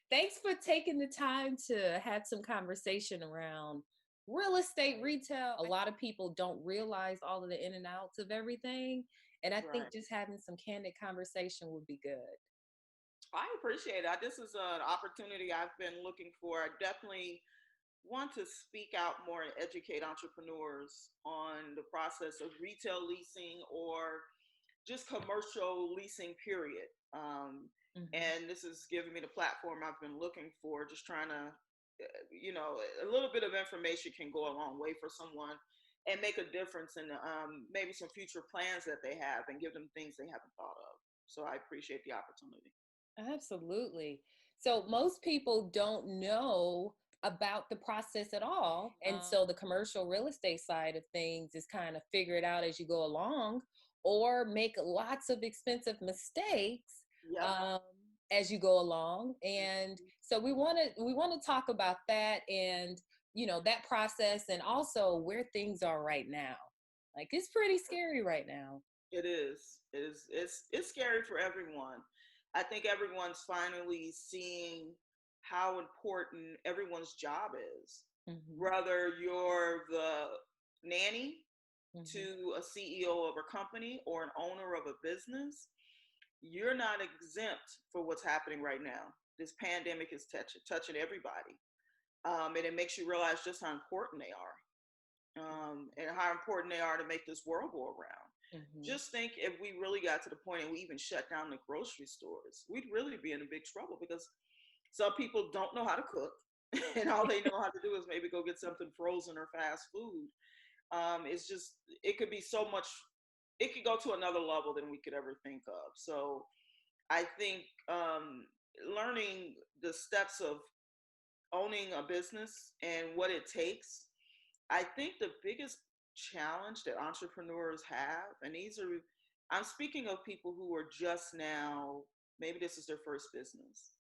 Thanks for taking the time to have some conversation around real estate retail. A lot of people don't realize all of the in and outs of everything. And I think Right. just having some candid conversation would be good. I appreciate it. This is an opportunity I've been looking for. I definitely want to speak out more and educate entrepreneurs on the process of retail leasing or just commercial leasing, period. Hmm. And this is giving me the platform I've been looking for, just trying to, a little bit of information can go a long way for someone and make a difference in maybe some future plans that they have and give them things they haven't thought of. So I appreciate the opportunity. Absolutely. So most people don't know about the process at all. And so the commercial real estate side of things is kind of figure it out as you go along or make lots of expensive mistakes Yep. um, as you go along. And so we want to talk about that and that process and also where things are right now. Like it's pretty scary right now. It is. It is. It's scary for everyone. I think everyone's finally seeing how important everyone's job is. Hmm. Whether you're the nanny Hmm. to a CEO of a company or an owner of a business, you're not exempt for what's happening right now. This pandemic is touching everybody, and it makes you realize just how important they are, and how important they are to make this world go around. Hmm. Just think if we really got to the point and we even shut down the grocery stores, we'd really be in a big trouble because some people don't know how to cook, and all they know how to do is maybe go get something frozen or fast food. It's just, it could be so much, it could go to another level than we could ever think of. So I think learning the steps of owning a business and what it takes, I think the biggest challenge that entrepreneurs have, and these are, I'm speaking of people who are just now, maybe this is their first business,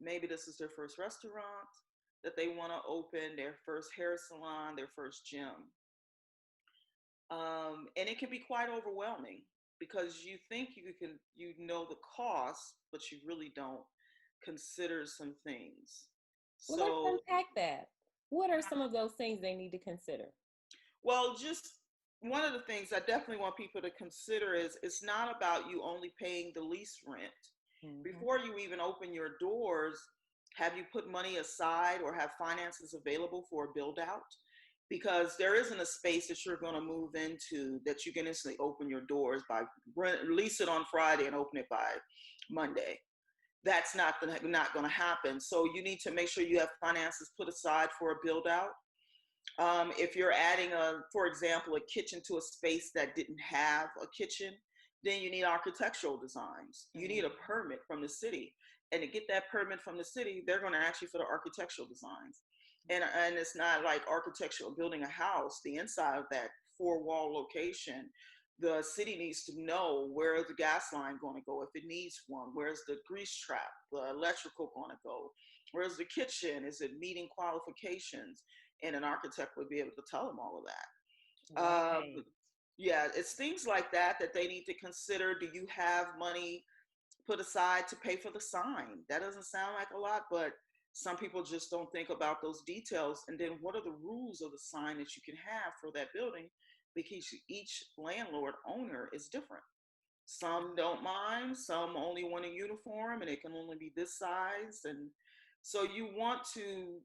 maybe this is their first restaurant that they want to open, their first hair salon, their first gym. And it can be quite overwhelming because you think you know the cost, but you really don't consider some things. Well, let's So, unpack that. What are some of those things they need to consider? well, just one of the things I definitely want people to consider is it's not about you only paying the lease rent. Hmm. Before you even open your doors, have you put money aside or have finances available for a build out? Because there isn't a space that you're going to move into that you can instantly open your doors by release it on Friday and open it by Monday. That's not going to happen. So you need to make sure you have finances put aside for a build out. If you're adding for example, a kitchen to a space that didn't have a kitchen, then you need architectural designs. You need a Hmm. permit from the city. And to get that permit from the city, they're going to ask you for the architectural designs. And it's not like architectural building a house, the inside of that four wall location. The city needs to know where is the gas line going to go if it needs one, where's the grease trap, the electrical going to go, where's the kitchen, is it meeting qualifications, and an architect would be able to tell them all of that. Right. Yeah, it's things like that that they need to consider. Do you have money put aside to pay for the sign? That doesn't sound like a lot, but some people just don't think about those details. And then what are the rules of the sign that you can have for that building? Because each landlord owner is different. Some don't mind, some only want a uniform and it can only be this size. And so you want to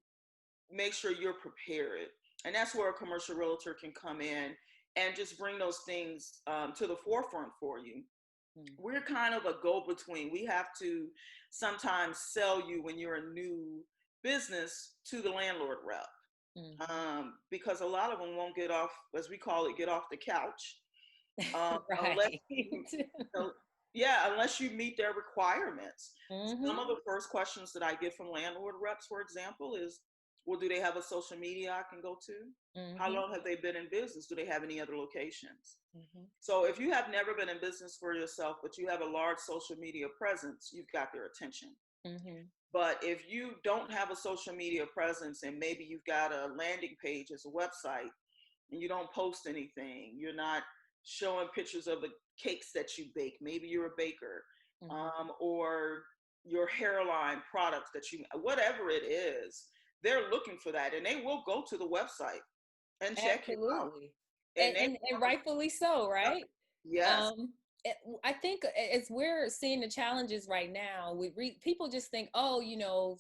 make sure you're prepared. And that's where a commercial realtor can come in and just bring those things to the forefront for you. We're kind of a go between. We have to sometimes sell you when you're a new business to the landlord rep, Hmm. because a lot of them won't get off, as we call it, get off the couch, unless Right. you, uh, yeah, unless you meet their requirements. Some Hmm. of the first questions that I get from landlord reps, for example, is, well, do they have a social media I can go to? How Hmm. long have they been in business? Do they have any other locations? Hmm. So if you have never been in business for yourself, but you have a large social media presence, you've got their attention. Hmm. But if you don't have a social media presence and maybe you've got a landing page as a website and you don't post anything, you're not showing pictures of the cakes that you bake, maybe you're a baker, Hmm. or your hairline products that you, whatever it is, they're looking for that, and they will go to the website and check you out. Absolutely. And they And rightfully so, right? yes. Um, I think as we're seeing the challenges right now, people just think, oh,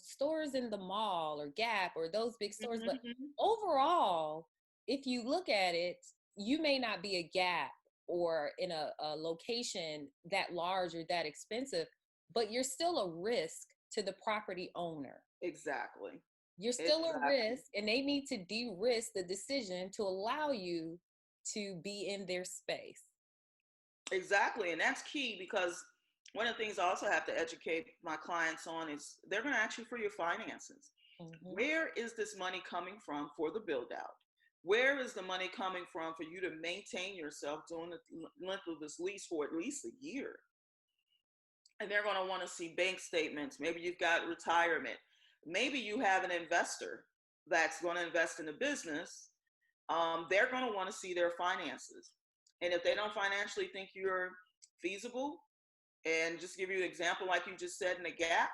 stores in the mall or Gap or those big stores. But Mm-hmm. overall, if you look at it, you may not be a Gap or in a location that large or that expensive, but you're still a risk to the property owner. Exactly. You're still a risk, and they need to de-risk the decision to allow you to be in their space. Exactly. And that's key, because one of the things I also have to educate my clients on is they're going to ask you for your finances. Mm-hmm. Where is this money coming from for the build out? Where is the money coming from for you to maintain yourself during the length of this lease for at least a year? And they're going to want to see bank statements. Maybe you've got retirement. Maybe you have an investor that's going to invest in the business. They're going to want to see their finances. And if they don't financially think you're feasible, and just give you an example, like you just said in the Gap,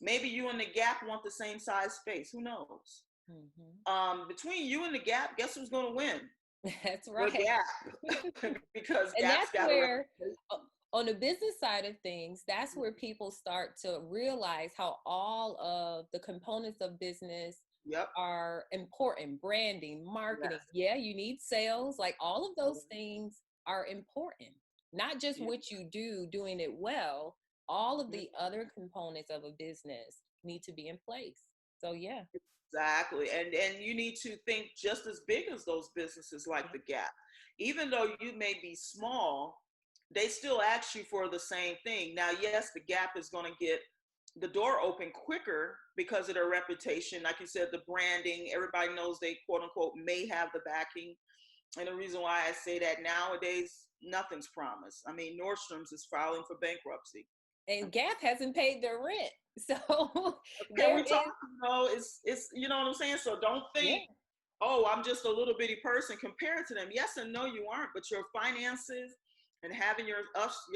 maybe you and the Gap want the same size space. Who knows? Mm-hmm. Between you and the Gap, guess who's going to win? That's right. The Gap. Because and Gap's that's where, on the business side of things, that's where people start to realize how all of the components of business are important. Branding, marketing. Yes. Yeah, you need sales. Like all of those things are important. Not just what you do, doing it well. All of the other components of a business need to be in place. So yeah. Exactly. And you need to think just as big as those businesses like the Gap. Even though you may be small, they still ask you for the same thing. Now, yes, the Gap is going to get the door open quicker because of their reputation. Like you said, the branding, everybody knows they, quote unquote, may have the backing. And the reason why I say that, nowadays, nothing's promised. I mean, Nordstrom's is filing for bankruptcy. And Gap hasn't paid their rent. So can we talk, it's you know what I'm saying? So don't think, oh, I'm just a little bitty person compared to them. Yes and no, you aren't, but your finances and having your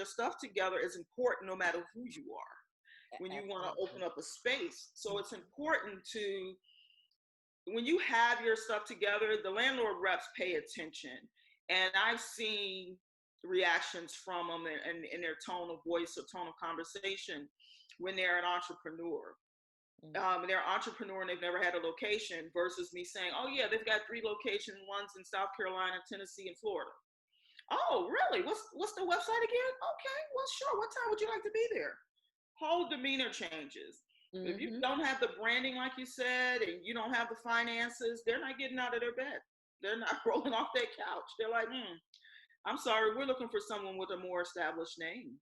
stuff together is important no matter who you are when you want to open up a space. So it's important to, when you have your stuff together, the landlord reps pay attention. And I've seen reactions from them and in their tone of voice or tone of conversation when they're an entrepreneur. They're an entrepreneur and they've never had a location, versus me saying, oh yeah, they've got 3 locations, one's in South Carolina, Tennessee, and Florida. Oh, really? What's the website again? Okay, well, sure. What time would you like to be there? Whole demeanor changes. Mm-hmm. If you don't have the branding, like you said, and you don't have the finances, they're not getting out of their bed. They're not rolling off that couch. They're like, I'm sorry, we're looking for someone with a more established name.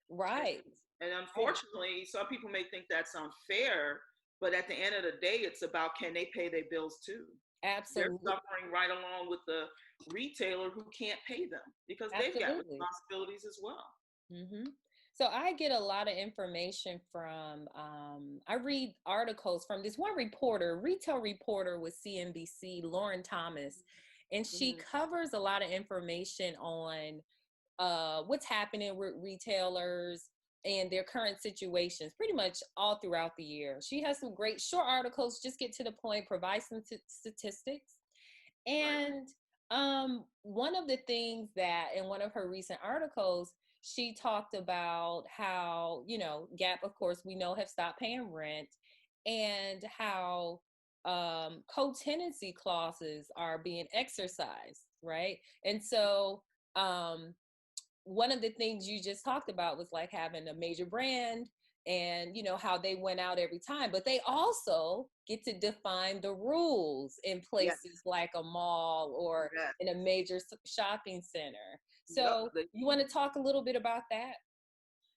Right. And unfortunately, some people may think that's unfair, but at the end of the day, it's about, can they pay their bills too? Absolutely. They're suffering right along with the retailer who can't pay them, because they've got responsibilities as well. Mm-hmm. So I get a lot of information from, I read articles from this one reporter, retail reporter with CNBC, Lauren Thomas, and she covers a lot of information on what's happening with retailers and their current situations pretty much all throughout the year. She has some great short articles, just get to the point, provide some statistics. And one of the things that in one of her recent articles, she talked about how, Gap, of course, we know have stopped paying rent, and how co-tenancy clauses are being exercised, right? And so one of the things you just talked about was like having a major brand and, how they went out every time, but they also get to define the rules in places like a mall or in a major shopping center. So you want to talk a little bit about that?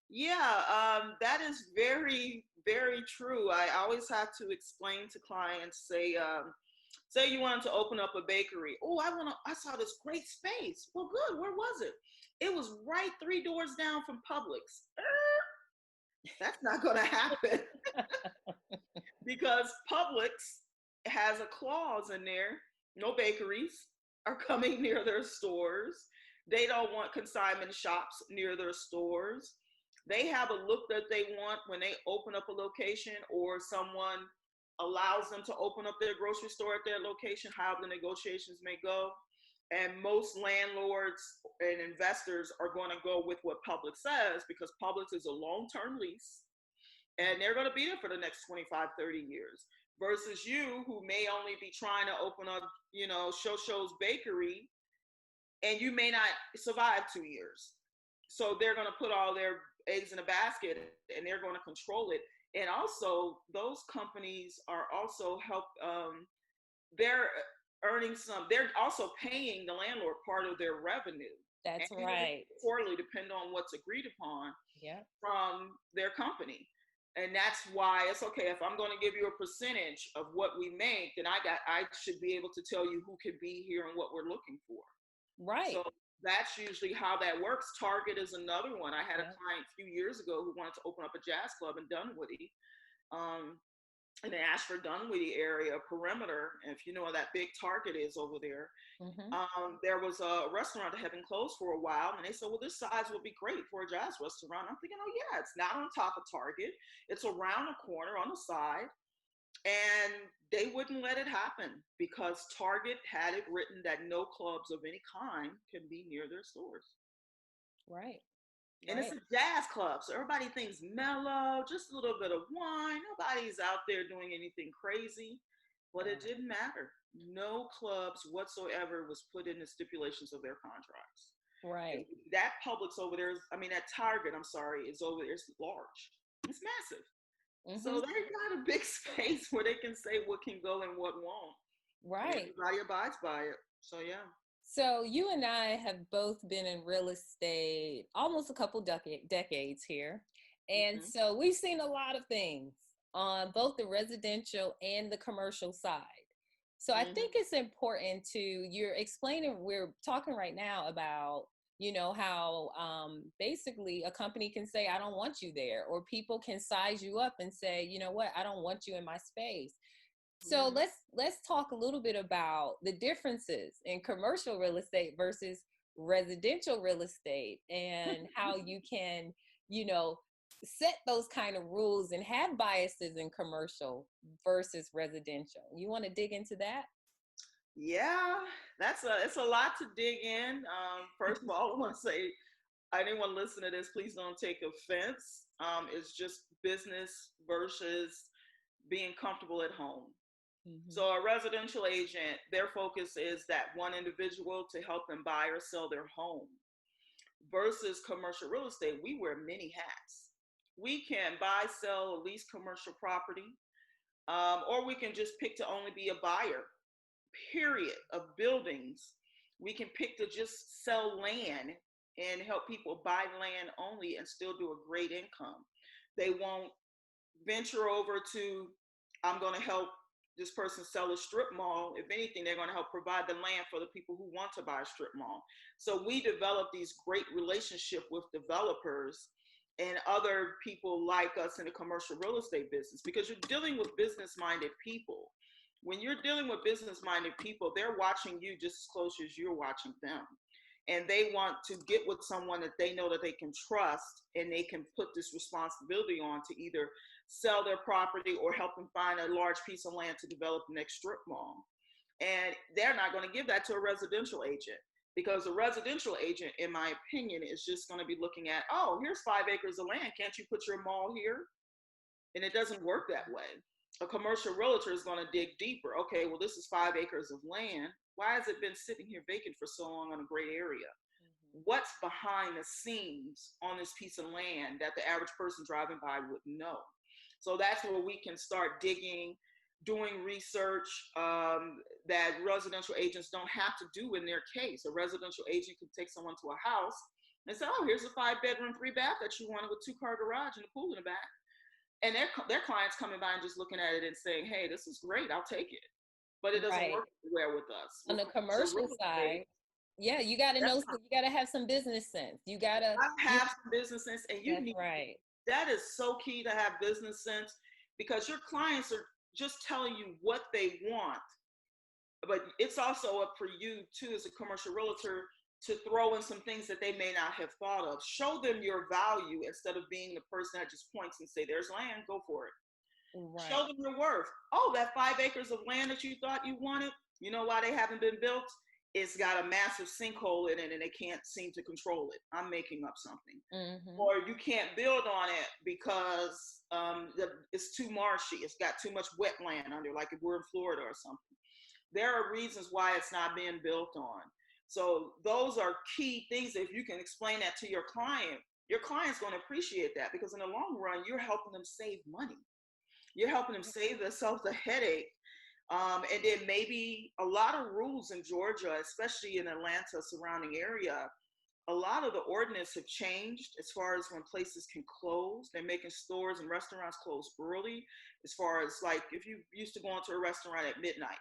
Yeah, that is very, very true. I always have to explain to clients, say you wanted to open up a bakery. Oh, I saw this great space. Well, good. Where was it? It was right 3 doors down from Publix. That's not going to happen because Publix has a clause in there. No bakeries are coming near their stores. They don't want consignment shops near their stores. They have a look that they want when they open up a location, or someone allows them to open up their grocery store at their location, how the negotiations may go. And most landlords and investors are going to go with what Publix says, because Publix is a long-term lease and they're going to be there for the next 25, 30 years. Versus you, who may only be trying to open up, Show's bakery, and you may not survive 2 years. So they're going to put all their eggs in a basket and they're going to control it. And also, those companies are also they're earning they're also paying the landlord part of their revenue. That's right. Quarterly, depending on what's agreed upon from their company. And that's why it's okay, if I'm going to give you a percentage of what we make, then I should be able to tell you who could be here and what we're looking for. Right. So that's usually how that works. Target is another one. I had a client a few years ago who wanted to open up a jazz club in Dunwoody, in the Ashford Dunwoody area, perimeter. And if you know where that big Target is over there, there was a restaurant that had been closed for a while, and they said, well, this size would be great for a jazz restaurant. I'm thinking, oh yeah, it's not on top of Target, it's around the corner on the side. And they wouldn't let it happen because Target had it written that no clubs of any kind can be near their stores. Right. And it's a jazz club, so everybody thinks mellow, just a little bit of wine. Nobody's out there doing anything crazy, but it didn't matter. No clubs whatsoever was put in the stipulations of their contracts. Right. And that Publix over there, that Target, is over there. It's large. It's massive. So they've got a big space where they can say what can go and what won't. Right. Everybody abides by it. So, yeah. So you and I have both been in real estate almost a couple decades here. And so we've seen a lot of things on both the residential and the commercial side. So I think it's important you're explaining, we're talking right now about, how basically a company can say, I don't want you there, or people can size you up and say, you know what, I don't want you in my space. So let's talk a little bit about the differences in commercial real estate versus residential real estate, and how you can, set those kind of rules and have biases in commercial versus residential. You want to dig into that? Yeah, it's a lot to dig in. First of all, I want to say, anyone listening to this, please don't take offense. It's just business versus being comfortable at home. So a residential agent, their focus is that one individual to help them buy or sell their home. Versus commercial real estate, we wear many hats. We can buy, sell, or lease commercial property, or we can just pick to only be a buyer, period, of buildings. We can pick to just sell land and help people buy land only and still do a great income. They won't venture over to, I'm going to help this person sell a strip mall. If anything, they're going to help provide the land for the people who want to buy a strip mall. So we develop these great relationships with developers and other people like us in the commercial real estate business, because you're dealing with business-minded people. When you're dealing with business-minded people, they're watching you just as close as you're watching them. And they want to get with someone that they know that they can trust, and they can put this responsibility on to either sell their property or help them find a large piece of land to develop the next strip mall. And they're not going to give that to a residential agent, because a residential agent, in my opinion, is just going to be looking at, oh, here's 5 acres of land. Can't you put your mall here? And it doesn't work that way. A commercial realtor is going to dig deeper. Okay, well, this is 5 acres of land. Why has it been sitting here vacant for so long in a great area? What's behind the scenes on this piece of land that the average person driving by wouldn't know? So that's where we can start digging, doing research that residential agents don't have to do in their case. A residential agent can take someone to a house and say, oh, here's a 5-bedroom, 3-bath that you wanted with 2-car garage and a pool in the back. And their clients coming by and just looking at it and saying, hey, this is great, I'll take it. But it doesn't work well with us. On the commercial side, yeah, you got to know, you got to have some business sense. You got to have some business sense, and you need, that is so key to have business sense, because your clients are just telling you what they want. But it's also up for you too, as a commercial realtor, to throw in some things that they may not have thought of. Show them your value instead of being the person that just points and say, there's land, go for it. Right. Show them your worth. Oh, that 5 acres of land that you thought you wanted, you know why they haven't been built? It's got a massive sinkhole in it and they can't seem to control it. I'm making up something. Mm-hmm. Or you can't build on it because it's too marshy. It's got too much wetland under, like if we're in Florida or something. There are reasons why it's not being built on. So those are key things. If you can explain that to your client's going to appreciate that, because in the long run, you're helping them save money. You're helping them save themselves a headache. And then maybe a lot of rules in Georgia, especially in Atlanta surrounding area, a lot of the ordinance have changed as far as when places can close. They're making stores and restaurants close early. As far as like, if you used to go into a restaurant at midnight,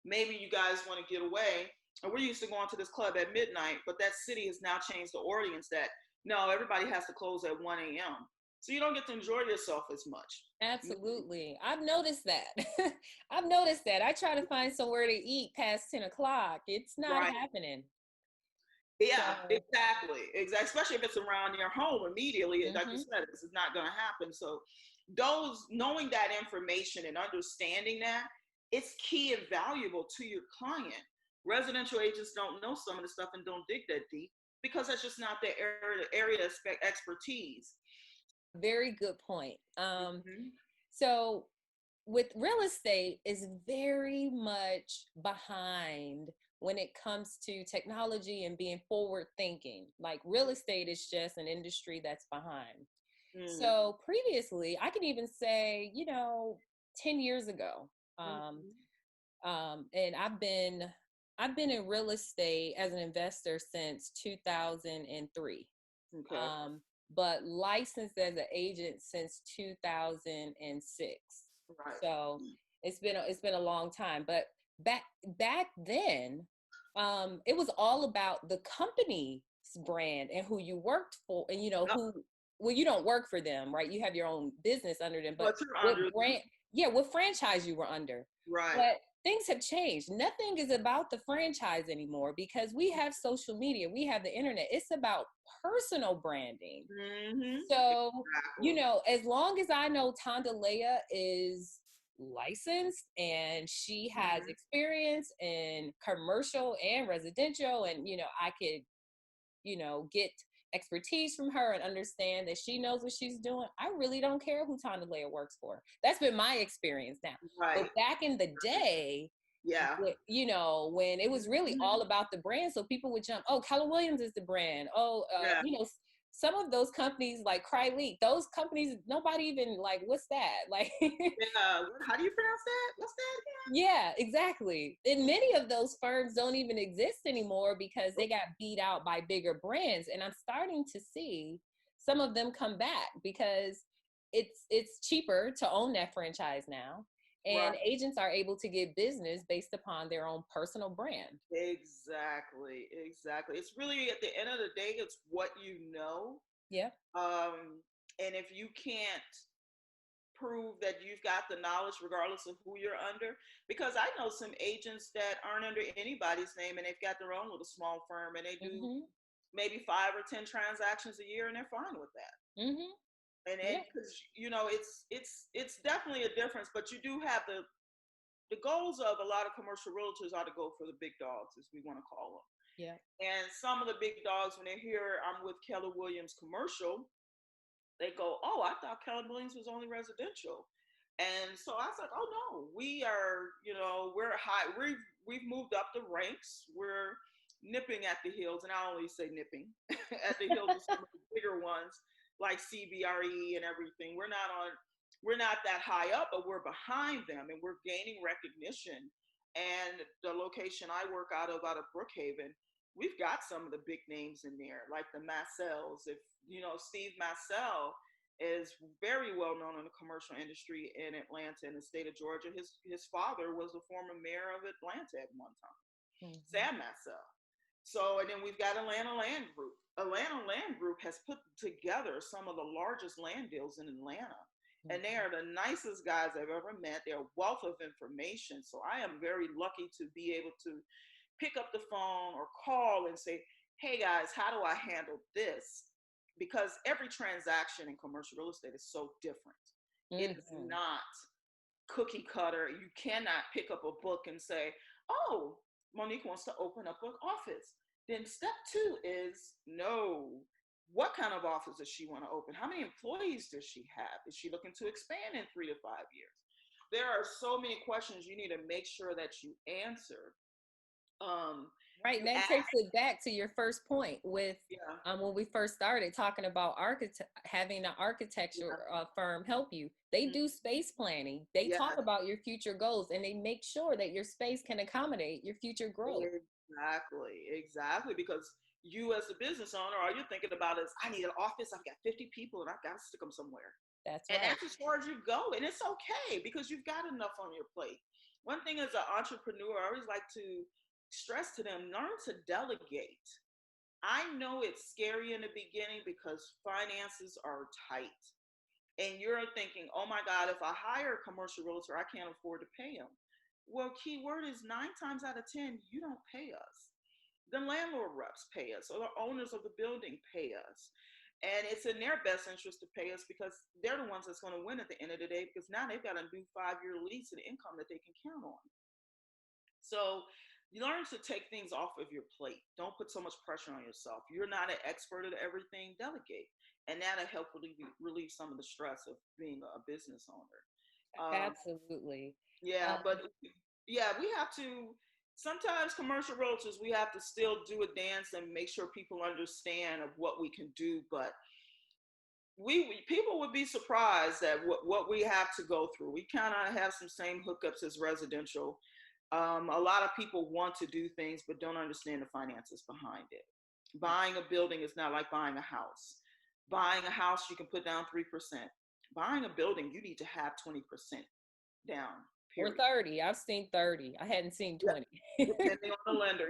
maybe you guys want to get away. And we're used to going to this club at midnight, but that city has now changed the ordinance that no, everybody has to close at 1 a.m. So you don't get to enjoy yourself as much. Absolutely. I've noticed that. I've noticed that. I try to find somewhere to eat past 10 o'clock. It's not happening. Yeah, so. Exactly. Especially if it's around your home immediately. Mm-hmm. Like you said, this is not going to happen. So knowing that information and understanding that, it's key and valuable to your client. Residential agents don't know some of the stuff and don't dig that deep because that's just not their area of expertise. Very good point. So with real estate is very much behind when it comes to technology and being forward thinking. Like real estate is just an industry that's behind. So previously, I can even say, 10 years ago, and I've been in real estate as an investor since 2003. Okay. But licensed as an agent since 2006. Right. So it's been a long time. But back then, it was all about the company's brand and who you worked for, and you don't work for them, right? You have your own business under them, but what franchise you were under. Right. But things have changed. Nothing is about the franchise anymore because we have social media, we have the internet. It's about personal branding. Mm-hmm. So, as long as I know Tondaleya is licensed and she has experience in commercial and residential, and, I could, get expertise from her and understand that she knows what she's doing, I really don't care who Tondaleya works for. That's been my experience now. Right. But back in the day, when it was really all about the brand, so people would jump, oh, Keller Williams is the brand. Oh, some of those companies like Leases, those companies, nobody even like, what's that? Like, how do you pronounce that? What's that again? Yeah, exactly. And many of those firms don't even exist anymore because they got beat out by bigger brands. And I'm starting to see some of them come back because it's cheaper to own that franchise now. And agents are able to get business based upon their own personal brand. Exactly. It's really, at the end of the day, it's what you know. Yeah. And if you can't prove that you've got the knowledge regardless of who you're under, because I know some agents that aren't under anybody's name and they've got their own little small firm and they do maybe 5 or 10 transactions a year and they're fine with that. Mm-hmm. And because it's definitely a difference, but you do have the goals of a lot of commercial realtors are to go for the big dogs, as we want to call them. Yeah. And some of the big dogs, when they hear I'm with Keller Williams Commercial, they go, "Oh, I thought Keller Williams was only residential." And so I was like, "Oh no, we are, we're high. We've moved up the ranks. We're nipping at the heels," and I only say nipping at the heels of some of the bigger ones, like CBRE and everything. We're not that high up, but we're behind them and we're gaining recognition. And the location I work out of Brookhaven, we've got some of the big names in there, like the Massells. If Steve Massell is very well known in the commercial industry in Atlanta, in the state of Georgia. His father was the former mayor of Atlanta at one time, Sam Massell. So, and then we've got Atlanta Land Group. Atlanta Land Group has put together some of the largest land deals in Atlanta. And they are the nicest guys I've ever met. They're a wealth of information. So I am very lucky to be able to pick up the phone or call and say, hey guys, how do I handle this? Because every transaction in commercial real estate is so different. It is not cookie cutter. You cannot pick up a book and say, oh, Monique wants to open up an office. Then step 2 is, no, what kind of office does she want to open? How many employees does she have? Is she looking to expand in 3 to 5 years? There are so many questions you need to make sure that you answer. Right. And that takes it back to your first point with when we first started talking about having an architecture firm help you. They do space planning. They talk about your future goals, and they make sure that your space can accommodate your future growth. Exactly. Because you as a business owner, all you're thinking about is, I need an office. I've got 50 people and I've got to stick them somewhere. That's as far as you go. And it's okay because you've got enough on your plate. One thing as an entrepreneur, I always like to stress to them, learn to delegate. I know it's scary in the beginning because finances are tight. And you're thinking, oh my God, if I hire a commercial realtor, I can't afford to pay him. Well, key word is 9 times out of 10, you don't pay us. The landlord reps pay us, or the owners of the building pay us. And it's in their best interest to pay us because they're the ones that's going to win at the end of the day, because now they've got a new 5-year lease and income that they can count on. So you learn to take things off of your plate. Don't put so much pressure on yourself. You're not an expert at everything. Delegate. And that'll help relieve some of the stress of being a business owner. Absolutely. But we have to, sometimes commercial realtors, we have to still do a dance and make sure people understand of what we can do. But people would be surprised at what we have to go through. We kind of have some same hookups as residential. A lot of people want to do things, but don't understand the finances behind it. Buying a building is not like buying a house. Buying a house, you can put down 3%. Buying a building, you need to have 20% down. Period. Or 30. I've seen 30. I hadn't seen 20. Depending on the lender,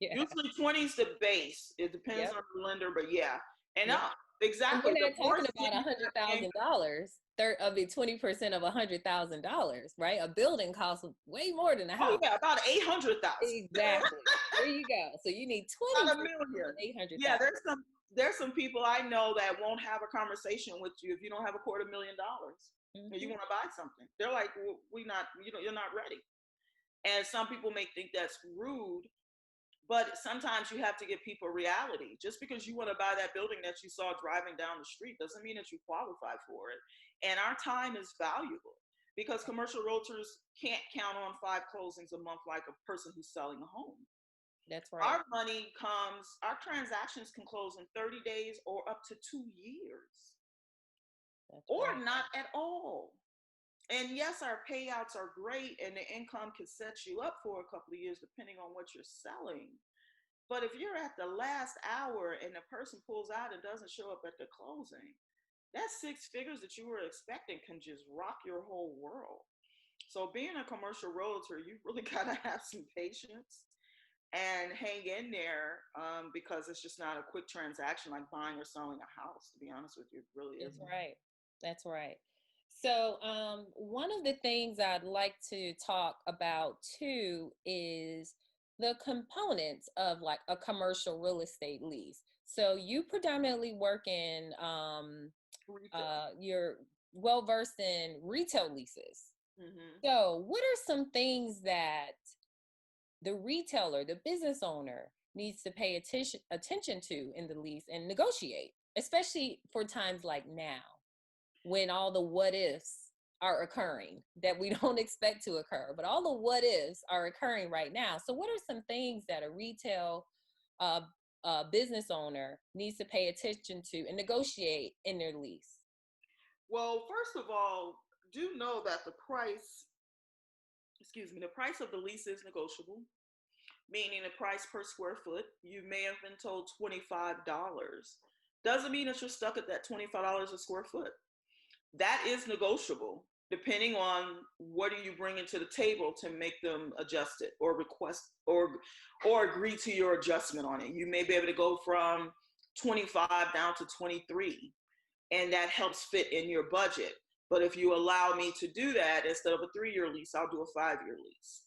Usually 20 is the base. It depends on the lender, but and exactly. And we're not talking about $100,000. Of it, 20% of $100,000, right? A building costs way more than a house. Oh yeah, about $800,000. Exactly. There you go. So you need 20. About $1 million. Yeah, there's some people I know that won't have a conversation with you if you don't have $250,000. Mm-hmm. And you want to buy something. They're like, well, you're not ready. And some people may think that's rude, but sometimes you have to give people reality. Just because you want to buy that building that you saw driving down the street doesn't mean that you qualify for it. And our time is valuable because commercial realtors can't count on 5 closings a month like a person who's selling a home. That's right. Our transactions can close in 30 days or up to 2 years. Or not at all. And yes, our payouts are great and the income can set you up for a couple of years depending on what you're selling. But if you're at the last hour and the person pulls out and doesn't show up at the closing, that 6 figures that you were expecting can just rock your whole world. So being a commercial realtor, you really got to have some patience and hang in there because it's just not a quick transaction like buying or selling a house, to be honest with you. It really isn't. That's right. So one of the things I'd like to talk about too is the components of like a commercial real estate lease. So you predominantly work in, you're well-versed in retail leases. Mm-hmm. So what are some things that the retailer, the business owner needs to pay attention to in the lease and negotiate, especially for times like now, when all the what ifs are occurring that we don't expect to occur, but all the what ifs are occurring right now. So what are some things that a retail business owner needs to pay attention to and negotiate in their lease? Well, first of all, do know that the price of the lease is negotiable, meaning the price per square foot. You may have been told $25. Doesn't mean that you're stuck at that $25 a square foot. That is negotiable depending on what are you bringing to the table to make them adjust it or request or agree to your adjustment on it. You may be able to go from 25 down to 23, and that helps fit in your budget. But if you allow me to do that, instead of a 3-year lease, I'll do a 5-year lease.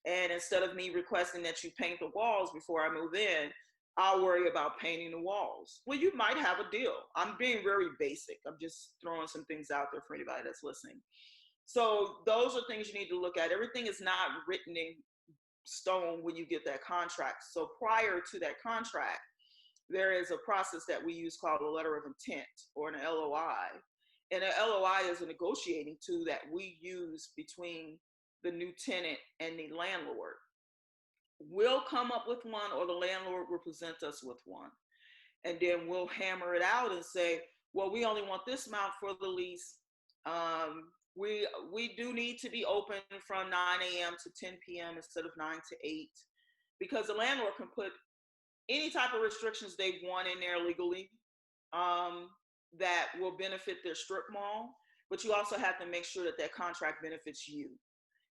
And instead of me requesting that you paint the walls before I move in, I'll worry about painting the walls. Well, you might have a deal. I'm being very basic. I'm just throwing some things out there for anybody that's listening. So those are things you need to look at. Everything is not written in stone when you get that contract. So prior to that contract, there is a process that we use called a letter of intent, or an LOI. And an LOI is a negotiating tool that we use between the new tenant and the landlord. We'll come up with one, or the landlord will present us with one. And then we'll hammer it out and say, well, we only want this amount for the lease. We do need to be open from 9 a.m. to 10 p.m. instead of 9 to 8, because the landlord can put any type of restrictions they want in there legally, that will benefit their strip mall. But you also have to make sure that that contract benefits you.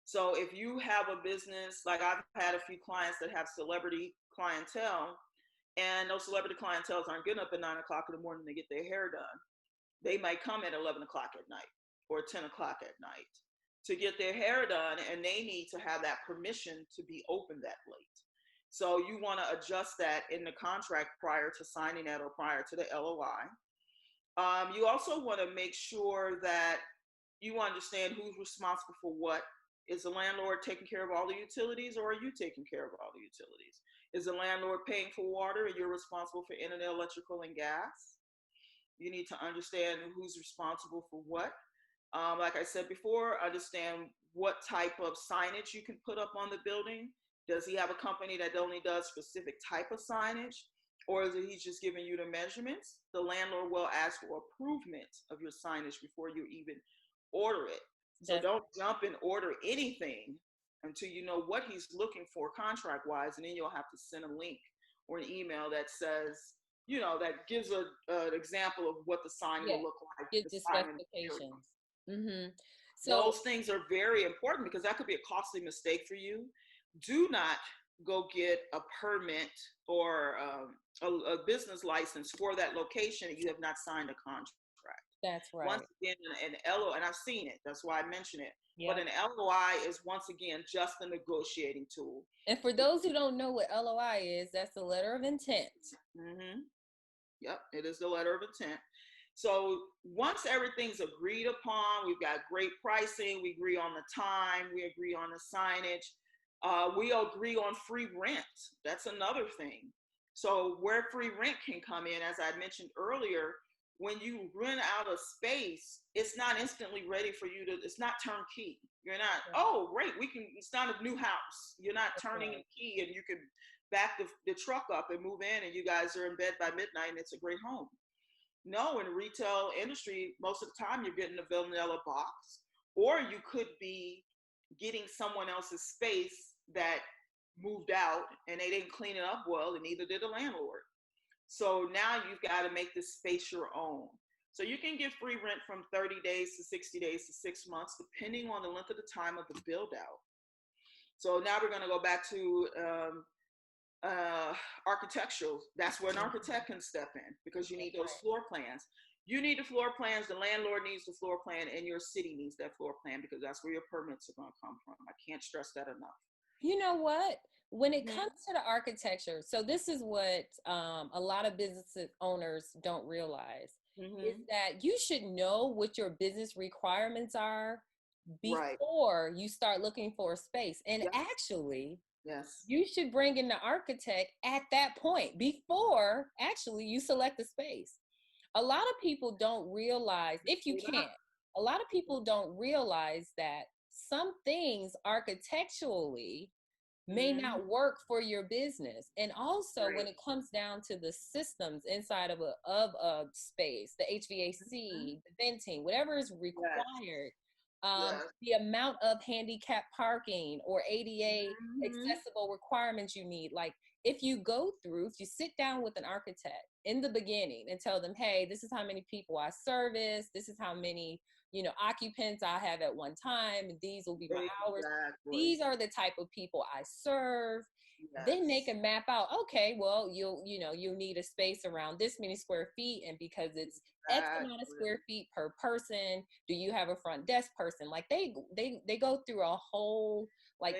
So if you have a business, like I've had a few clients that have celebrity clientele, and those celebrity clientels aren't getting up at 9 o'clock in the morning to get their hair done. They might come at 11 o'clock at night or 10 o'clock at night to get their hair done, and they need to have that permission to be open that late. So you want to adjust that in the contract prior to signing that, or prior to the LOI. You also want to make sure that you understand who's responsible for what. Is the landlord taking care of all the utilities, or are you taking care of all the utilities? Is the landlord paying for water and you're responsible for internet, electrical, and gas? You need to understand who's responsible for what. Like I said before, understand what type of signage you can put up on the building. Does he have a company that only does specific type of signage? Or is he just giving you the measurements? The landlord will ask for improvement of your signage before you even order it. So don't jump and order anything until you know what he's looking for contract-wise, and then you'll have to send a link or an email that says, that gives an example of what the sign will look like. Get the specifications. Mm-hmm. So those things are very important, because that could be a costly mistake for you. Do not go get a permit or a business license for that location and you have not signed a contract. That's right. Once again, an LOI, and I've seen it, that's why I mention it. Yep. But an LOI is, once again, just a negotiating tool. And for those who don't know what LOI is, that's a letter of intent. Mm-hmm. Yep, it is the letter of intent. So once everything's agreed upon, we've got great pricing, we agree on the time, we agree on the signage, we agree on free rent. That's another thing. So where free rent can come in, as I mentioned earlier, when you rent out a space, it's not instantly ready for you to, it's not turnkey. You're not, oh, great, it's not a new house. You're not turning a key and you can back the truck up and move in and you guys are in bed by midnight and it's a great home. No, in the retail industry, most of the time you're getting a vanilla box, or you could be getting someone else's space that moved out and they didn't clean it up well, and neither did the landlord. So now you've got to make this space your own. So you can get free rent from 30 days to 60 days to 6 months, depending on the length of the time of the build out. So now we're going to go back to architectural. That's where an architect can step in, because you need those floor plans. You need the floor plans, the landlord needs the floor plan, and your city needs that floor plan, because that's where your permits are going to come from. I can't stress that enough. You know what? When it comes to the architecture, so this is what a lot of business owners don't realize, is that you should know what your business requirements are before you start looking for a space. And actually, you should bring in the architect at that point, before actually you select the space. A lot of people don't realize, if you can, a lot of people don't realize that some things architecturally may not work for your business. And also when it comes down to the systems inside of a space, the HVAC, the venting, whatever is required, the amount of handicap parking or ADA accessible requirements you need. Like if you sit down with an architect in the beginning and tell them, hey, this is how many people I service, this is how many occupants I have at one time, and these will be my hours. These are the type of people I serve. Then they can map out, okay, well, you'll need a space around this many square feet, and because it's X amount of square feet per person, do you have a front desk person? Like they go through a whole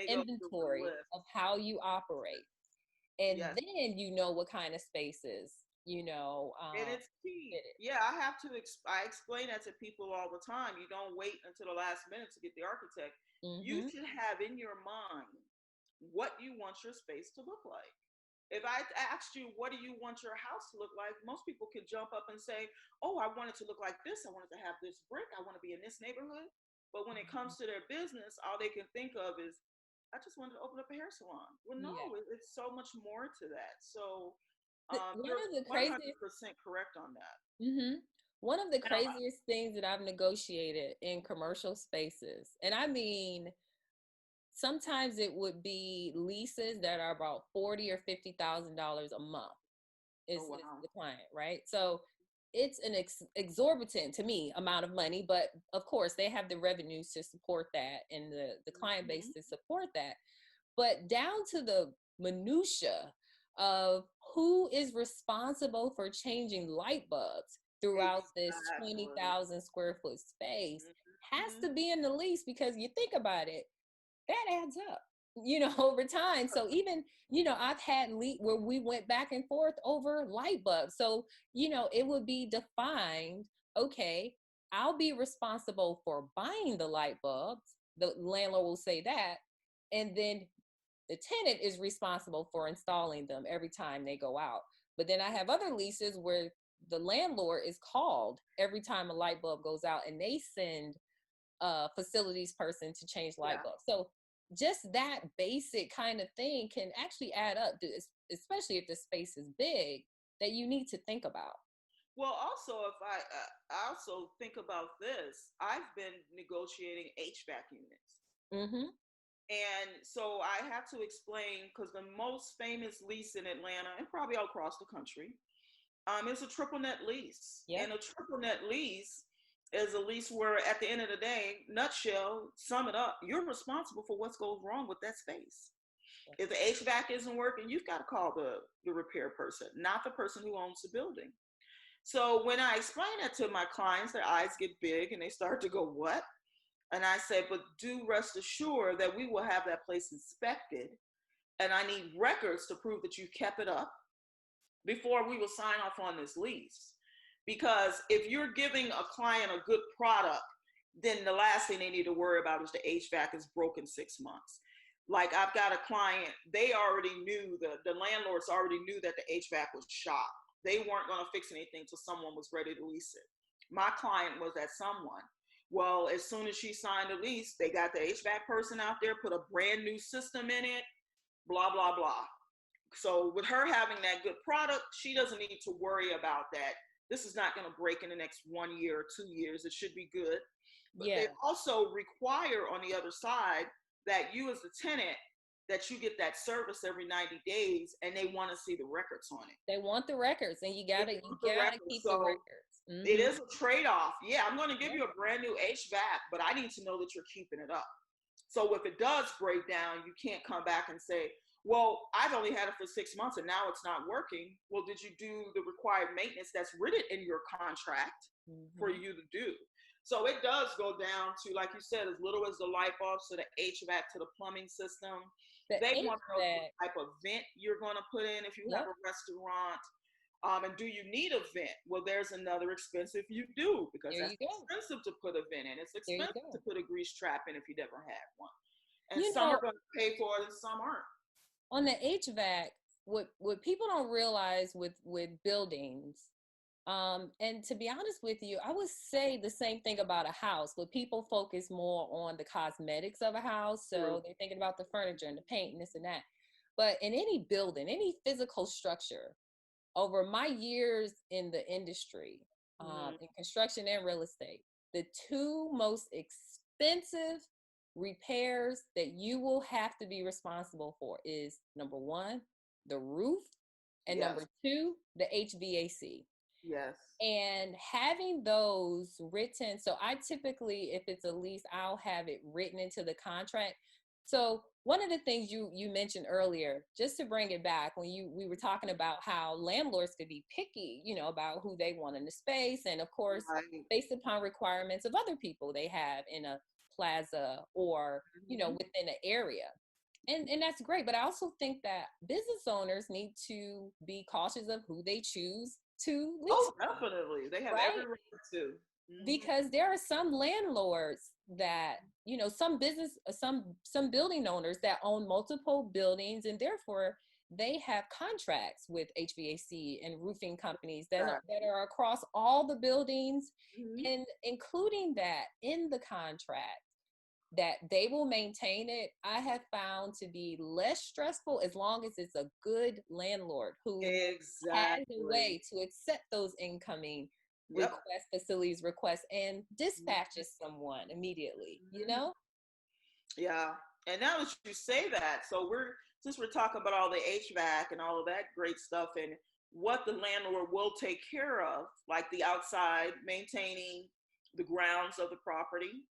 inventory of how you operate. And Yes. then you know what kind of spaces, you know, And it's key. fit it. Yeah, I have to. I explain that to people all the time. You don't wait until the last minute to get the architect. You Mm-hmm. should have in your mind what you want your space to look like. If I asked you, what do you want your house to look like? Most people could jump up and say, oh, I want it to look like this. I want it to have this brick. I want to be in this neighborhood. But when it comes to their business, all they can think of is, I just wanted to open up a hair salon. Well, no, Yeah. it's so much more to that. So One you're of the craziest 100% correct on that. hmm One of the Now, craziest things that I've negotiated in commercial spaces, and I mean, sometimes it would be leases that are about $40,000 or $50,000 a month. oh Is wow. the client, right? So it's an exorbitant to me amount of money, but of course they have the revenues to support that and the client base Mm-hmm. to support that. But down to the minutia of who is responsible for changing light bulbs throughout this Exactly. 20,000 square foot space has Mm-hmm. to be in the lease, because you think about it, that adds up, you know, over time. So even, you know, I've had where we went back and forth over light bulbs. So, you know, it would be defined, okay, I'll be responsible for buying the light bulbs. The landlord will say that. And then the tenant is responsible for installing them every time they go out. But then I have other leases where the landlord is called every time a light bulb goes out, and they send a facilities person to change light Yeah. bulbs. So just that basic kind of thing can actually add up, especially if the space is big, that you need to think about. Well, also, if I also think about this, I've been negotiating HVAC units. Mm-hmm. And so I have to explain because the most famous lease in Atlanta and probably all across the country is a triple net lease. Yep. And a triple net lease is a lease where, at the end of the day, nutshell, sum it up, you're responsible for what goes wrong with that space. If the HVAC isn't working, you've got to call the repair person, not the person who owns the building. So when I explain that to my clients, their eyes get big and they start to go, what? And I say, but do rest assured that we will have that place inspected. And I need records to prove that you kept it up before we will sign off on this lease. Because if you're giving a client a good product, then the last thing they need to worry about is the HVAC is broken 6 months. Like I've got a client, they already knew, the landlords already knew that the HVAC was shot. They weren't going to fix anything till someone was ready to lease it. My client was that someone. Well, as soon as she signed the lease, they got the HVAC person out there, put a brand new system in it, blah, blah, blah. So with her having that good product, she doesn't need to worry about that. This is not going to break in the next 1 year or 2 years. It should be good. But Yeah. they also require on the other side that you as the tenant, that you get that service every 90 days, and they want to see the records on it. They want the records, and you gotta keep the So records. it Mm-hmm. is a trade-off. Yeah, I'm going to give Yep. you a brand new HVAC, but I need to know that you're keeping it up. So if it does break down, you can't come back and say, well, I've only had it for 6 months and now it's not working. Well, did you do the required maintenance that's written in your contract for Mm-hmm. you to do? So it does go down to, like you said, as little as the light bulbs to the HVAC to the plumbing system. The They want to know what HVAC. type of vent you're going to put in if you have Yep. a restaurant. And do you need a vent? Well, there's another expense if you do, because There that's you go. expensive to put a vent in. It's There you expensive to go. put a grease trap in if you never had one. And You some are know, going to pay for it and some aren't. on the HVAC, what people don't realize with buildings, and to be honest with you, I would say the same thing about a house, but people focus more on the cosmetics of a house. True. So they're thinking about the furniture and the paint and this and that. But in any building, any physical structure, over my years in the industry, Mm-hmm. in construction and real estate, the two most expensive repairs that you will have to be responsible for is number one, the roof, and Yes. number two, the HVAC. Yes. And having those written, so I typically, if it's a lease, I'll have it written into the contract. So one of the things you mentioned earlier, just to bring it back, when we were talking about how landlords could be picky, you know, about who they want in the space, and of course, Right. based upon requirements of other people they have in a plaza or, you know, Mm-hmm. within an area. And that's great. But I also think that business owners need to be cautious of who they choose to lease. Oh, definitely. They have right? every right to. Because there are some landlords that, some building owners that own multiple buildings, and therefore they have contracts with HVAC and roofing companies that are across all the buildings, and including that in the contract, that they will maintain it. I have found to be less stressful as long as it's a good landlord who has a way to accept those incoming requests, facilities requests, and dispatches someone immediately, Yeah. And now that you say that, so since we're talking about all the HVAC and all of that great stuff and what the landlord will take care of, like the outside, maintaining the grounds of the property.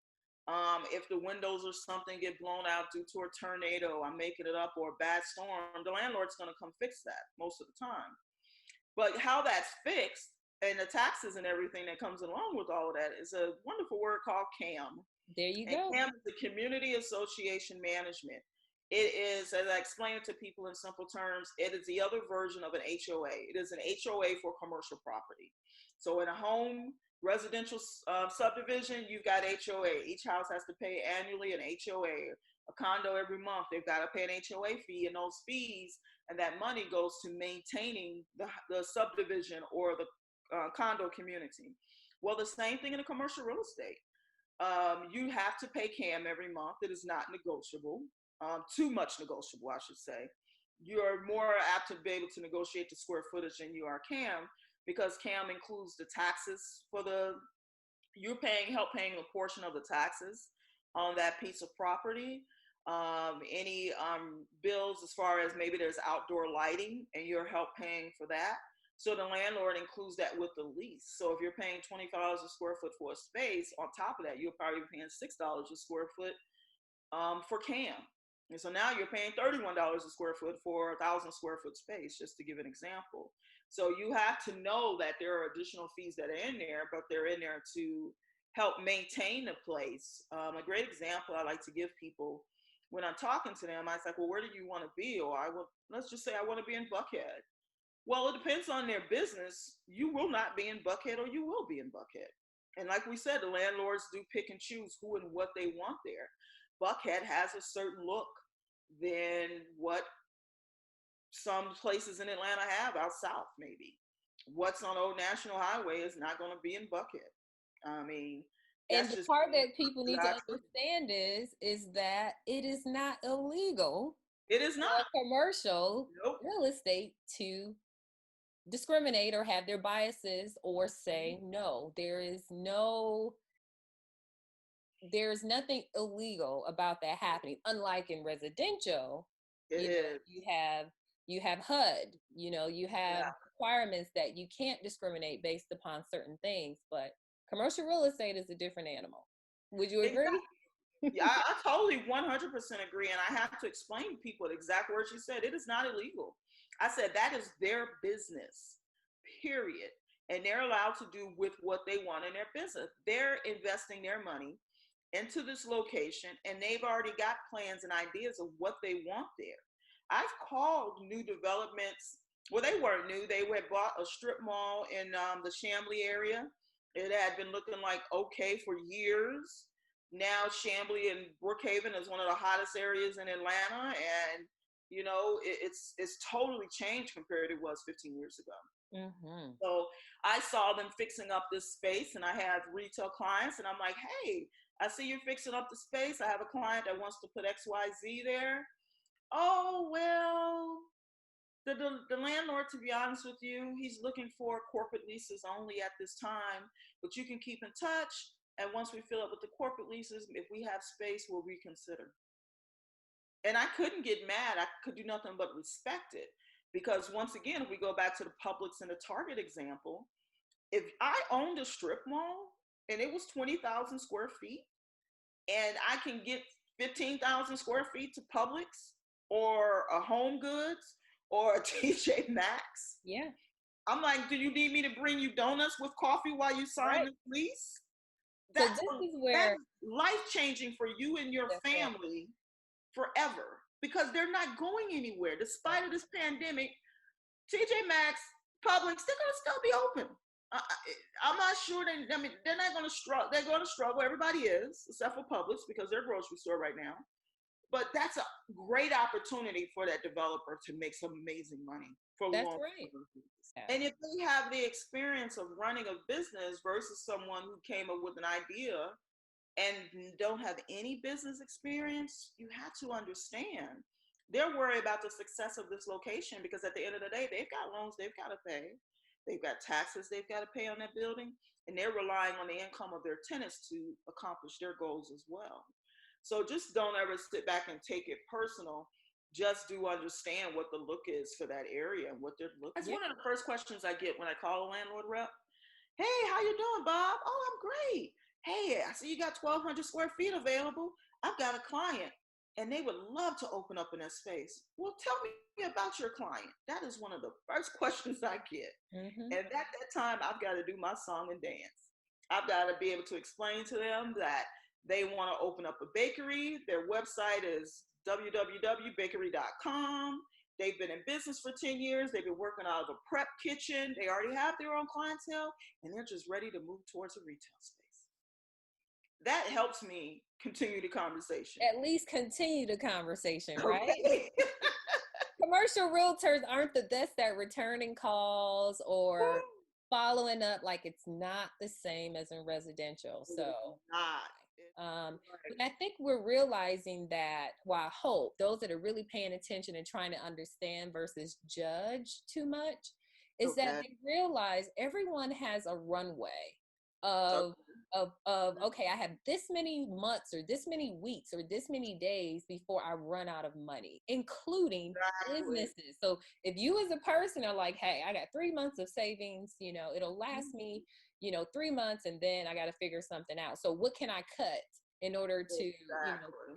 If the windows or something get blown out due to a tornado, I'm making it up, or a bad storm, the landlord's going to come fix that most of the time. But how that's fixed and the taxes and everything that comes along with all of that is a wonderful word called CAM. There you go. CAM is the Community Association Management. It is, as I explain it to people in simple terms, it is the other version of an HOA. It is an HOA for commercial property. So in a home residential subdivision, you've got HOA. Each house has to pay annually an HOA. A condo every month, they've got to pay an HOA fee, and those fees and that money goes to maintaining the subdivision or the condo community. Well, the same thing in a commercial real estate. You have to pay CAM every month. It is not negotiable. Too much negotiable, I should say. You're more apt to be able to negotiate the square footage than you are CAM, because CAM includes the taxes you're help paying a portion of the taxes on that piece of property. Any bills as far as maybe there's outdoor lighting and you're help paying for that. So the landlord includes that with the lease. So if you're paying $20 a square foot for a space, on top of that, you're probably paying $6 a square foot for CAM. And so now you're paying $31 a square foot for 1,000 square foot space, just to give an example. So you have to know that there are additional fees that are in there, but they're in there to help maintain the place. A great example I like to give people when I'm talking to them, I was like, well, where do you want to be? Or let's just say I want to be in Buckhead. Well, it depends on their business. You will not be in Buckhead, or you will be in Buckhead. And like we said, the landlords do pick and choose who and what they want there. Buckhead has a certain look than what some places in Atlanta have out south, maybe. What's on Old National Highway is not going to be in Buckhead. I mean, and the part that people need to understand is that it is not illegal. It is not commercial real estate to discriminate or have their biases or say no. There's nothing illegal about that happening. Unlike in residential, you have HUD, you have requirements that you can't discriminate based upon certain things, but commercial real estate is a different animal. Would you agree? Exactly. Yeah, I totally 100% agree. And I have to explain to people the exact words you said. It is not illegal. I said that is their business, period. And they're allowed to do with what they want in their business. They're investing their money into this location, and they've already got plans and ideas of what they want there. I've called new developments. Well, they weren't new. They had bought a strip mall in the Chamblee area. It had been looking like okay for years. Now Chamblee and Brookhaven is one of the hottest areas in Atlanta, and it's totally changed compared to what it was 15 years ago. Mm-hmm. So I saw them fixing up this space, and I have retail clients, and I'm like, hey, I see you're fixing up the space. I have a client that wants to put XYZ there. Oh, well, the landlord, to be honest with you, he's looking for corporate leases only at this time, but you can keep in touch. And once we fill up with the corporate leases, if we have space, we'll reconsider. And I couldn't get mad. I could do nothing but respect it. Because once again, if we go back to the Publix and the Target example, if I owned a strip mall and it was 20,000 square feet, and I can get 15,000 square feet to Publix or a Home Goods or a TJ Maxx. Yeah. I'm like, do you need me to bring you donuts with coffee while you sign the lease? That's life-changing for you and your family forever. because they're not going anywhere. Despite of this pandemic, TJ Maxx, Publix, they're going to still be open. I'm not sure. They're not going to struggle. They're going to struggle. Everybody is, except for Publix, because they're a grocery store right now. But that's a great opportunity for that developer to make some amazing money for That's long right. term. And if they have the experience of running a business versus someone who came up with an idea and don't have any business experience, you have to understand they're worried about the success of this location, because at the end of the day, they've got loans they've got to pay. They've got taxes they've got to pay on that building, and they're relying on the income of their tenants to accomplish their goals as well. So just don't ever sit back and take it personal. Just do understand what the look is for that area and what they're looking. That's one of the first questions I get when I call a landlord rep. Hey, how you doing, Bob? Oh, I'm great. Hey, I see you got 1,200 square feet available. I've got a client and they would love to open up in that space. Well, tell me about your client. That is one of the first questions I get. And at that time, I've got to do my song and dance. I've got to be able to explain to them that they want to open up a bakery. Their website is www.bakery.com. They've been in business for 10 years. They've been working out of a prep kitchen. They already have their own clientele, and they're just ready to move towards a retail space. That helps me continue the conversation. At least continue the conversation, right? Okay. Commercial realtors aren't the best at returning calls or following up. Like, it's not the same as in residential. So, but I think we're realizing that, well, I hope those that are really paying attention and trying to understand versus judge too much is that they realize everyone has a runway of okay, I have this many months or this many weeks or this many days before I run out of money, including businesses. So if you as a person are like, hey, I got 3 months of savings, it'll last me, 3 months, and then I got to figure something out. So what can I cut in order to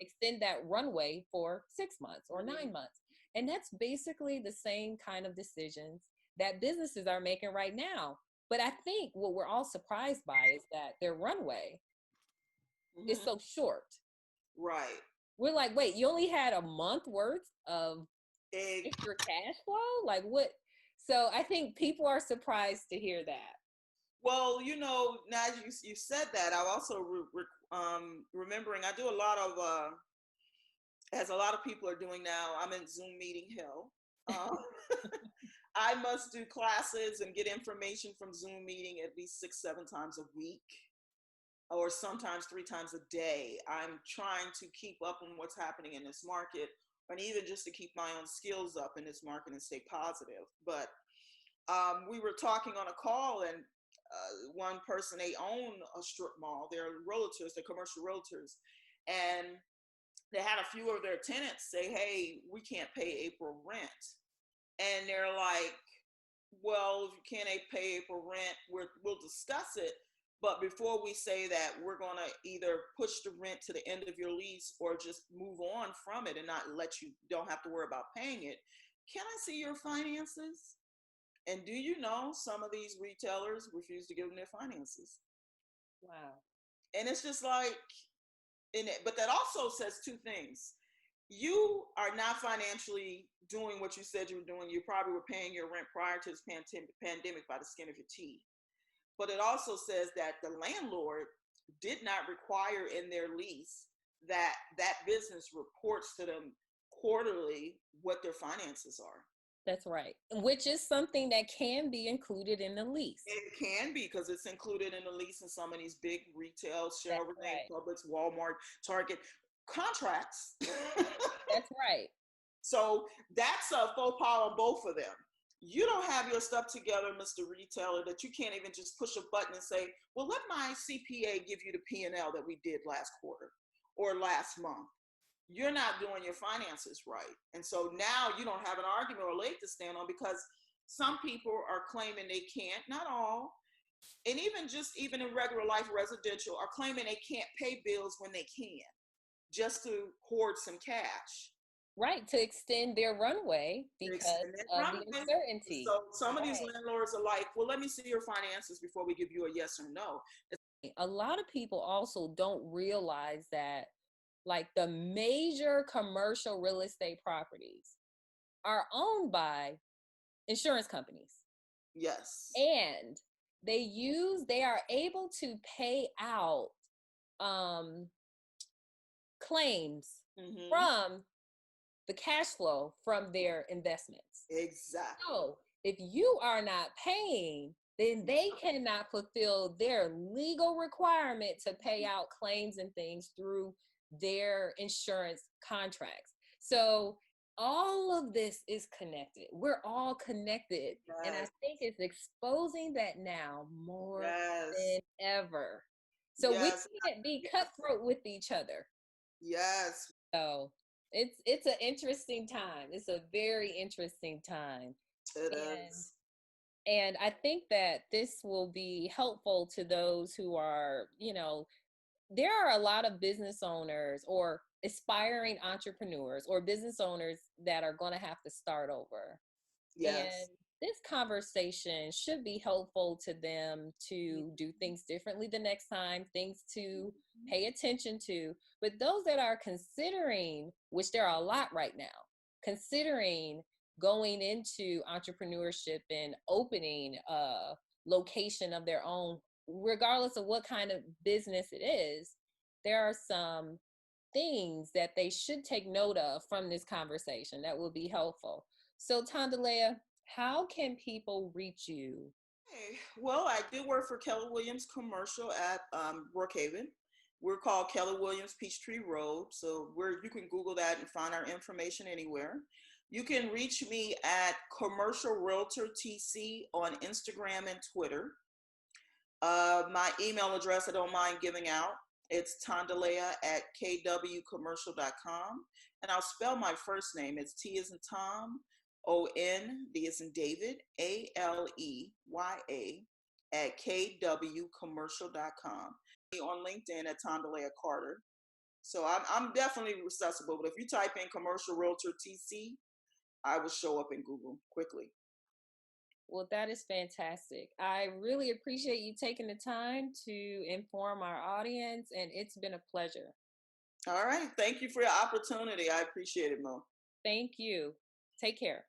extend that runway for 6 months or 9 months? And that's basically the same kind of decisions that businesses are making right now. But I think what we're all surprised by is that their runway is so short. Right. We're like, wait, you only had a month worth of extra cash flow? Like what? So I think people are surprised to hear that. Well, now you said that, I'm also remembering I do a lot of, as a lot of people are doing now, I'm in Zoom meeting hell. I must do classes and get information from Zoom meeting at least 6-7 times a week, or sometimes 3 times a day. I'm trying to keep up on what's happening in this market, and even just to keep my own skills up in this market and stay positive. But we were talking on a call, and one person, they own a strip mall. They're realtors, they're commercial realtors. And they had a few of their tenants say, hey, we can't pay April rent. And they're like, well, if you can't pay April rent, we'll discuss it. But before we say that, we're going to either push the rent to the end of your lease or just move on from it and not don't have to worry about paying it. Can I see your finances? And do you know some of these retailers refuse to give them their finances? Wow. And it's just like, but that also says 2 things. You are not financially doing what you said you were doing. You probably were paying your rent prior to this pandemic by the skin of your teeth. But it also says that the landlord did not require in their lease that business reports to them quarterly what their finances are. That's right. Which is something that can be included in the lease. It can be, because it's included in the lease in some of these big retail, Publix, Walmart, Target contracts. That's right. So that's a faux pas on both of them. You don't have your stuff together, Mr. Retailer, that you can't even just push a button and say, well, let my CPA give you the P&L that we did last quarter or last month. You're not doing your finances right. And so now you don't have an argument or leg to stand on, because some people are claiming they can't, not all, and even in regular life residential, are claiming they can't pay bills when they can, just to hoard some cash. Right, to extend their runway because of the uncertainty. So some of these landlords are like, well, let me see your finances before we give you a yes or no. A lot of people also don't realize that like the major commercial real estate properties are owned by insurance companies. Yes. And they are able to pay out claims from the cash flow from their investments. Exactly. So if you are not paying, then they cannot fulfill their legal requirement to pay out claims and things through their insurance contracts. So all of this is connected. We're all connected. Yes. And I think it's exposing that now more Yes. than ever. So we can't be cutthroat with each other. Yes. So it's an interesting time. It's a very interesting time. It is. And I think that this will be helpful to those who are, there are a lot of business owners or aspiring entrepreneurs or business owners that are going to have to start over. Yes. And this conversation should be helpful to them to do things differently the next time, things to pay attention to. But those that are considering, which there are a lot right now, considering going into entrepreneurship and opening a location of their own, regardless of what kind of business it is, there are some things that they should take note of from this conversation that will be helpful. So, Tondaleya, how can people reach you? Hey, well, I did work for Keller Williams Commercial at Brookhaven. We're called Keller Williams Peachtree Road. So you can Google that and find our information anywhere. You can reach me at Commercial Realtor TC on Instagram and Twitter. My email address, I don't mind giving out. It's Tondaleya at kwcommercial.com. And I'll spell my first name. It's T as in Tom, O-N, D as in David, A-L-E-Y-A at kwcommercial.com. On LinkedIn at Tondaleya Carter. So I'm definitely accessible, but if you type in Commercial Realtor TC, I will show up in Google quickly. Well, that is fantastic. I really appreciate you taking the time to inform our audience, and it's been a pleasure. All right. Thank you for your opportunity. I appreciate it, Mo. Thank you. Take care.